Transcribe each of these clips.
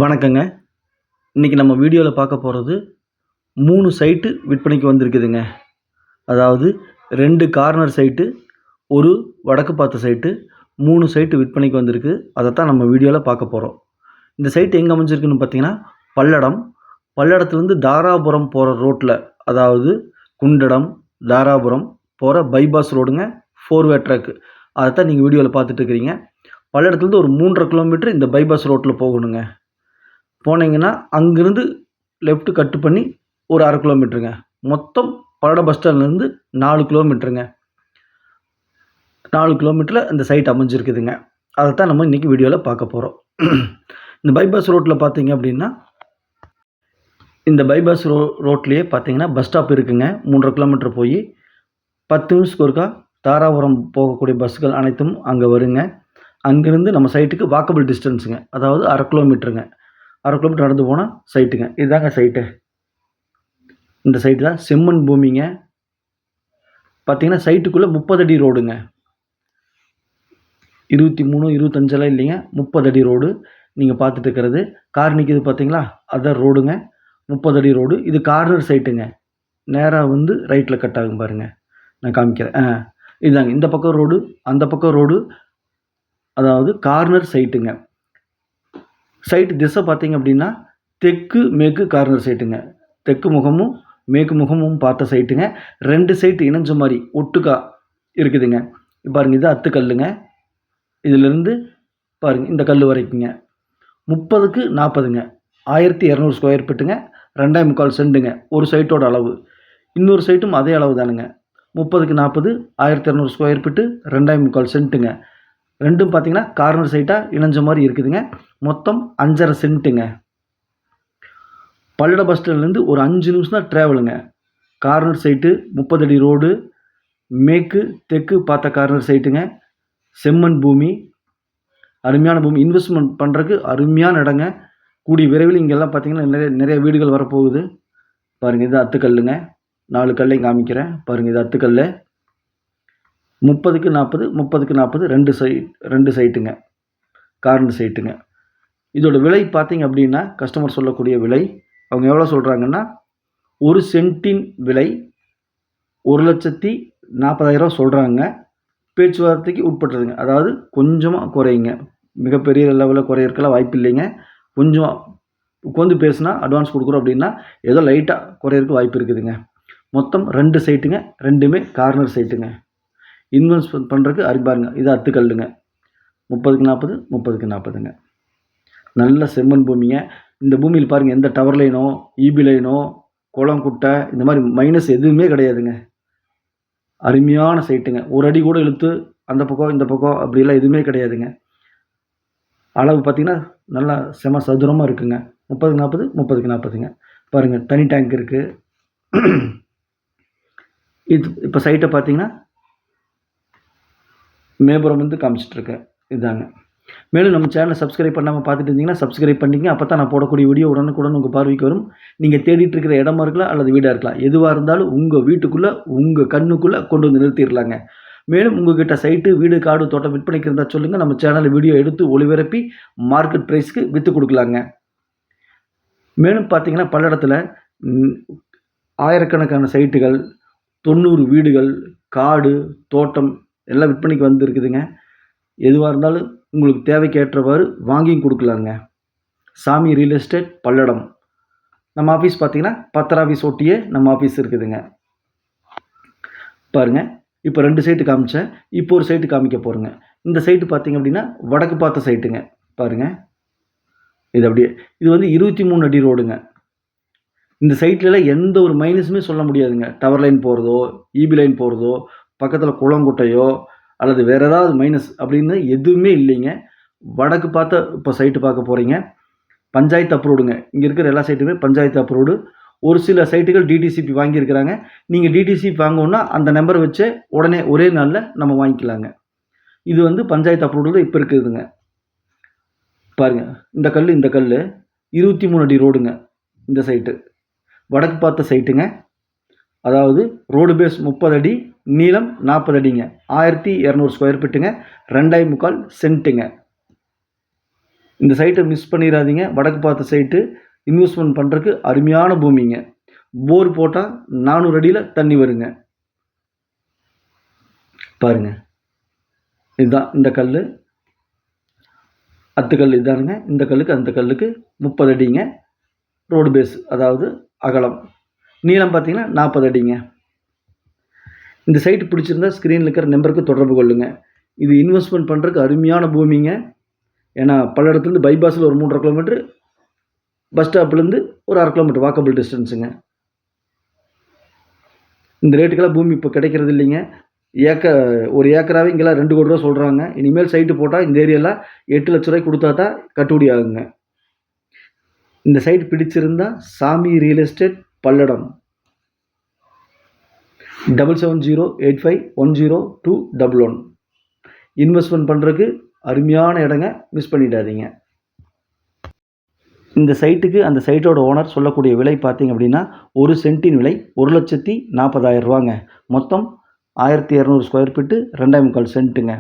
வணக்கங்க. இன்றைக்கி நம்ம வீடியோவில் பார்க்க போகிறது 3 சைட்டு விற்பனைக்கு வந்திருக்குதுங்க. அதாவது 2 கார்னர் சைட்டு, ஒரு வடக்கு பார்த்த சைட்டு, 3 சைட்டு விற்பனைக்கு வந்திருக்கு. அதைத்தான் நம்ம வீடியோவில் பார்க்க போகிறோம். இந்த சைட்டு எங்கே அமைஞ்சிருக்குன்னு பார்த்தீங்கன்னா பல்லடம். பல்லடத்துலேருந்து தாராபுரம் போகிற ரோட்டில், அதாவது குண்டடம் தாராபுரம் போகிற பைபாஸ் ரோடுங்க, 4-வே ட்ராக்கு. அதைத்தான் நீங்கள் வீடியோவில் பார்த்துட்ருக்கிறீங்க. பல்லடத்துலேருந்து ஒரு 3.5 கிலோமீட்டர் இந்த பைபாஸ் ரோட்டில் போகணுங்க. போனீங்கன்னா அங்கேருந்து லெஃப்ட் கட்டு பண்ணி ஒரு 1/2 கிலோமீட்டருங்க. மொத்தம் பல்லடம் பஸ் ஸ்டாண்ட்லேருந்து 4 கிலோமீட்டருங்க. 4 கிலோமீட்டரில் இந்த சைட் அமைஞ்சிருக்குதுங்க. அதைத்தான் நம்ம இன்றைக்கி வீடியோவில் பார்க்க போகிறோம். இந்த பைபாஸ் ரோட்டில் பார்த்தீங்க அப்படின்னா, இந்த பைபாஸ் ரோட்லேயே பார்த்தீங்கன்னா பஸ் ஸ்டாப் இருக்குங்க. 3.5 கிலோமீட்டர் போய் 10 நிமிஷத்துக்கு ஒருக்கா தாராபுரம் போகக்கூடிய பஸ்ஸுகள் அனைத்தும் அங்கே வருங்க. அங்கேருந்து நம்ம சைட்டுக்கு வாக்கபிள் டிஸ்டன்ஸுங்க, அதாவது 1/2 கிலோமீட்டருங்க. 1/2 கிலோமீட்டர் நடந்து போனால் சைட்டுங்க. இதுதாங்க சைட்டு. இந்த சைட்டு தான் செம்மண் பூமிங்க. பார்த்தீங்கன்னா சைட்டுக்குள்ளே 30 அடி ரோடுங்க. 23, 25 இல்லைங்க, 30 அடி ரோடு. நீங்கள் பார்த்துட்டு இருக்கிறது கார் நிற்கிது பார்த்தீங்களா, அதுதான் ரோடுங்க. 30 அடி ரோடு. இது கார்னர் சைட்டுங்க. நேராக வந்து ரைட்டில் கட் ஆகும் பாருங்கள், நான் காமிக்கிறேன். இதுதாங்க இந்த பக்கம் ரோடு, அந்த பக்கம் ரோடு, அதாவது கார்னர் சைட்டுங்க. சைட்டு திசை பார்த்தீங்க அப்படின்னா தெற்கு மேற்கு கார்னர் சைட்டுங்க. தெற்கு முகமும் மேற்கு முகமும் பார்த்த சைட்டுங்க. 2 சைட்டு இணைஞ்ச மாதிரி ஒட்டுக்கா இருக்குதுங்க. பாருங்கள், இது அத்துக்கல்லுங்க. இதிலிருந்து பாருங்கள் இந்த கல் வரைக்குங்க 30க்கு 40ங்க. 1200 ஸ்கொயர் ஃபீட்டுங்க. 2.25 சென்ட்டுங்க ஒரு சைட்டோட அளவு. இன்னொரு சைட்டும் அதே அளவு தானுங்க. 30க்கு 40, 1200 ஸ்கொயர் ஃபீட்டு, 2.25 சென்ட்டுங்க. ரெண்டும் பார்த்தீங்கன்னா கார்னர் சைட்டாக இணைஞ்ச மாதிரி இருக்குதுங்க. மொத்தம் 5.5 சென்ட்டுங்க. பல்லடம் பஸ் ஸ்டாண்ட்லேருந்து ஒரு 5 நிமிஷம் தான் ட்ராவலுங்க. கார்னர் சைட்டு, 30 அடி ரோடு, மேற்கு தெற்கு பார்த்த கார்னர் சைட்டுங்க. செம்மண் பூமி, அருமையான பூமி. இன்வெஸ்ட்மெண்ட் பண்ணுறதுக்கு அருமையான இடங்க. கூடிய விரைவில் இங்கெல்லாம் பார்த்தீங்கன்னா நிறைய வீடுகள் வரப்போகுது. பாருங்கள், இது அத்துக்கல்லுங்க. 4 கல்லையும் காமிக்கிறேன் பாருங்கள். இது அத்துக்கல். 30க்கு 40, 30க்கு 40 2 சைட்டுங்க, கார்னர் சைட்டுங்க. இதோட விலை பார்த்தீங்க அப்படின்னா கஸ்டமர் சொல்லக்கூடிய விலை அவங்க எவ்வளோ சொல்கிறாங்கன்னா, ஒரு சென்ட்டின் விலை 1,40,000 சொல்கிறாங்க. பேச்சுவார்த்தைக்கு உட்பட்டதுங்க. அதாவது கொஞ்சமாக குறையுங்க, மிகப்பெரிய லெவலில் குறையிறதுக்கெல்லாம் வாய்ப்பு இல்லைங்க. கொஞ்சம் உட்காந்து பேசுனா அட்வான்ஸ் கொடுக்குறோம் அப்படின்னா ஏதோ லைட்டாக குறையிறதுக்கு வாய்ப்பு இருக்குதுங்க. மொத்தம் 2 சைட்டுங்க, 2மே கார்னர் சைட்டுங்க. இன்வெஸ்ட்மெண்ட் பண்ணுறதுக்கு பாருங்க, இது அத்துக்கல்லுங்க. 30க்கு 40, 30க்கு 40ங்க. நல்ல செம்மண் பூமிங்க. இந்த பூமியில் பாருங்கள், எந்த டவர் லைனோ இபி லைனோ குளம் குட்டை இந்த மாதிரி மைனஸ் எதுவுமே கிடையாதுங்க. அருமையான சைட்டுங்க. ஒரு அடி கூட இழுத்து அந்த பக்கம் இந்த பக்கம் அப்படிலாம் எதுவுமே கிடையாதுங்க. அளவு பார்த்திங்கன்னா நல்லா செம சதுரமாக இருக்குங்க. 30க்கு 40, 30க்கு 40ங்க. பாருங்கள், தனி டேங்க் இருக்குது. இது இப்போ சைட்டை பார்த்தீங்கன்னா மேபுரம் வந்து காமிச்சிட்ருக்கேன். இதுதாங்க. மேலும் நம்ம சேனலை சப்ஸ்கிரைப் பண்ணாமல் பார்த்துட்டு இருந்தீங்கன்னா சப்ஸ்கிரைப் பண்ணிங்க. அப்போ தான் நான் போடக்கூடிய வீடியோ உடனுக்குடன் உங்கள் பார்வைக்கு வரும். நீங்கள் தேடிட்டு இருக்கிற இடமா இருக்கலாம் அல்லது வீடாக இருக்கலாம், எதுவாக இருந்தாலும் உங்கள் வீட்டுக்குள்ளே உங்கள் கண்ணுக்குள்ளே கொண்டு வந்து நிறுத்திடலாங்க. மேலும் உங்கள்கிட்ட சைட்டு, வீடு, காடு, தோட்டம் விற்பனைக்கு இருந்தால் சொல்லுங்கள். நம்ம சேனலில் வீடியோ எடுத்து ஒளிபரப்பி மார்க்கெட் ப்ரைஸ்க்கு விற்று கொடுக்கலாங்க. மேலும் பார்த்தீங்கன்னா பல்லடத்தில் ஆயிரக்கணக்கான சைட்டுகள், 90 வீடுகள், காடு, தோட்டம் எல்லாம் விற்பனைக்கு வந்துருக்குதுங்க. எதுவாக இருந்தாலும் உங்களுக்கு தேவைக்கேற்றவாறு வாங்கியும் கொடுக்கலாங்க. சாமி ரியல் எஸ்டேட் பல்லடம். நம்ம ஆஃபீஸ் பார்த்தீங்கன்னா பத்திர ஆஃபீஸ் ஒட்டியே நம்ம ஆஃபீஸ் இருக்குதுங்க. பாருங்கள், இப்போ 2 சைட்டு காமிச்சேன். இப்போ ஒரு சைட்டு காமிக்க போகிறேங்க. இந்த சைட்டு பார்த்தீங்க அப்படின்னா வடக்கு பார்த்த சைட்டுங்க. பாருங்கள், இது அப்படியே இது வந்து 23 அடி ரோடுங்க. இந்த சைட்லலாம் எந்த ஒரு மைனஸுமே சொல்ல முடியாதுங்க. டவர் லைன் போகிறதோ, இபி லைன் போகிறதோ, பக்கத்தில் குளங்குட்டையோ அல்லது வேறு ஏதாவது மைனஸ் அப்படின்னு எதுவுமே இல்லைங்க. வடக்கு பார்த்த இப்போ சைட்டு பார்க்க போகிறீங்க. பஞ்சாயத்து அப்ரூவ்டுங்க. இங்கே இருக்கிற எல்லா சைட்டுமே பஞ்சாயத்து அப்ரூவ்டு. ஒரு சில சைட்டுகள் டிடிசிபி வாங்கியிருக்கிறாங்க. நீங்கள் டிடிசிபி வாங்கணுன்னா அந்த நம்பரை வச்சு உடனே ஒரே நாளில் நம்ம வாங்கிக்கலாங்க. இது வந்து பஞ்சாயத்து அப்ரூவ்டு இப்போ இருக்குதுங்க. பாருங்கள், இந்த கல் 23 அடி ரோடுங்க. இந்த சைட்டு வடக்கு பார்த்த சைட்டுங்க. அதாவது ரோடு பேஸ் 30 அடி, நீளம் 40 அடிங்க. 1200 ஸ்கொயர் ஃபீட்டுங்க. 2.25 சென்ட்டுங்க. இந்த சைட்டை மிஸ் பண்ணிடாதீங்க. வடக்கு பார்த்த சைட்டு இன்வெஸ்ட்மெண்ட் பண்ணுறதுக்கு அருமையான பூமிங்க. போர் போட்டால் 400 அடியில் தண்ணி வருங்க. பாருங்க, இதுதான் இந்த கல். அத்துக்கல் இதானுங்க. இந்த கல்லுக்கு அந்த கல்லுக்கு 30 அடிங்க ரோடு பேஸ், அதாவது அகலம். நீளம் பார்த்தீங்கன்னா 40 அடிங்க. இந்த சைட்டு பிடிச்சிருந்தா ஸ்க்ரீனில் இருக்கிற நம்பருக்கு தொடர்பு கொள்ளுங்க. இது இன்வெஸ்ட்மெண்ட் பண்ணுறதுக்கு அருமையான பூமிங்க. ஏன்னா பல்லடத்துலேருந்து பைபாஸில் ஒரு 3.5 கிலோமீட்டர், பஸ் ஸ்டாப்லேருந்து ஒரு 1/2 கிலோமீட்டர் வாக்கபிள் டிஸ்டன்ஸுங்க. இந்த ரேட்டுக்கெல்லாம் பூமி இப்போ கிடைக்கிறது இல்லைங்க. ஒரு ஏக்கராகவே இங்கெல்லாம் 2 கோடி ரூபா சொல்கிறாங்க. இனிமேல் சைட்டு போட்டால் இந்த ஏரியாவில் 8 லட்ச ரூபாய்க்கு கொடுத்தா தான் கட்டுப்படி ஆகுங்க. இந்த சைட் பிடிச்சிருந்தா சாமி ரியல் எஸ்டேட் பல்லடம் 7708510211. இன்வெஸ்ட்மெண்ட் பண்ணுறதுக்கு அருமையான இடங்க, மிஸ் பண்ணிடாதீங்க. இந்த சைட்டுக்கு அந்த சைட்டோட ஓனர் சொல்லக்கூடிய விலை பார்த்தீங்க அப்படின்னா, ஒரு சென்ட்டின் விலை 1,40,40,000 ரூபாங்க. மொத்தம் 1200 ஸ்கொயர் ஃபீட்டு, 2.25 சென்ட்டுங்க.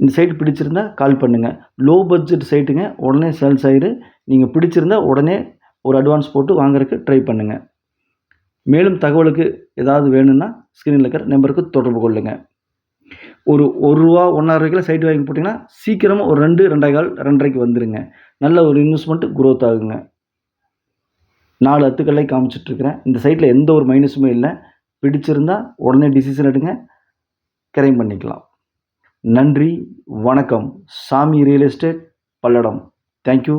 இந்த சைட்டு பிடிச்சிருந்தா கால் பண்ணுங்கள். லோ பட்ஜெட் சைட்டுங்க, உடனே சேல்ஸ் ஆயிரு. நீங்கள் பிடிச்சிருந்தா உடனே ஒரு அட்வான்ஸ் போட்டு வாங்குறதுக்கு ட்ரை பண்ணுங்கள். மேலும் தகவலுக்கு ஏதாவது வேணும்னா ஸ்க்ரீனில் இருக்கிற நம்பருக்கு தொடர்பு கொள்ளுங்கள். ஒரு ரூபா 1.5 ரூபாய்க்குள்ள சைட்டு வாங்கி போட்டிங்கன்னா சீக்கிரமாக ஒரு 2, 2.25, 2.5க்கு வந்துடுங்க. நல்ல ஒரு இன்வெஸ்ட்மெண்ட் க்ரோத் ஆகுங்க. 4 அத்துக்கல்லை காமிச்சிட்ருக்கிறேன். இந்த சைட்டில் எந்த ஒரு மைனஸுமே இல்லை. பிடிச்சிருந்தா உடனே டிசிஷன் எடுங்க, கிரைம் பண்ணிக்கலாம். நன்றி, வணக்கம். சாமி ரியல் எஸ்டேட் பல்லடம். தேங்க்யூ.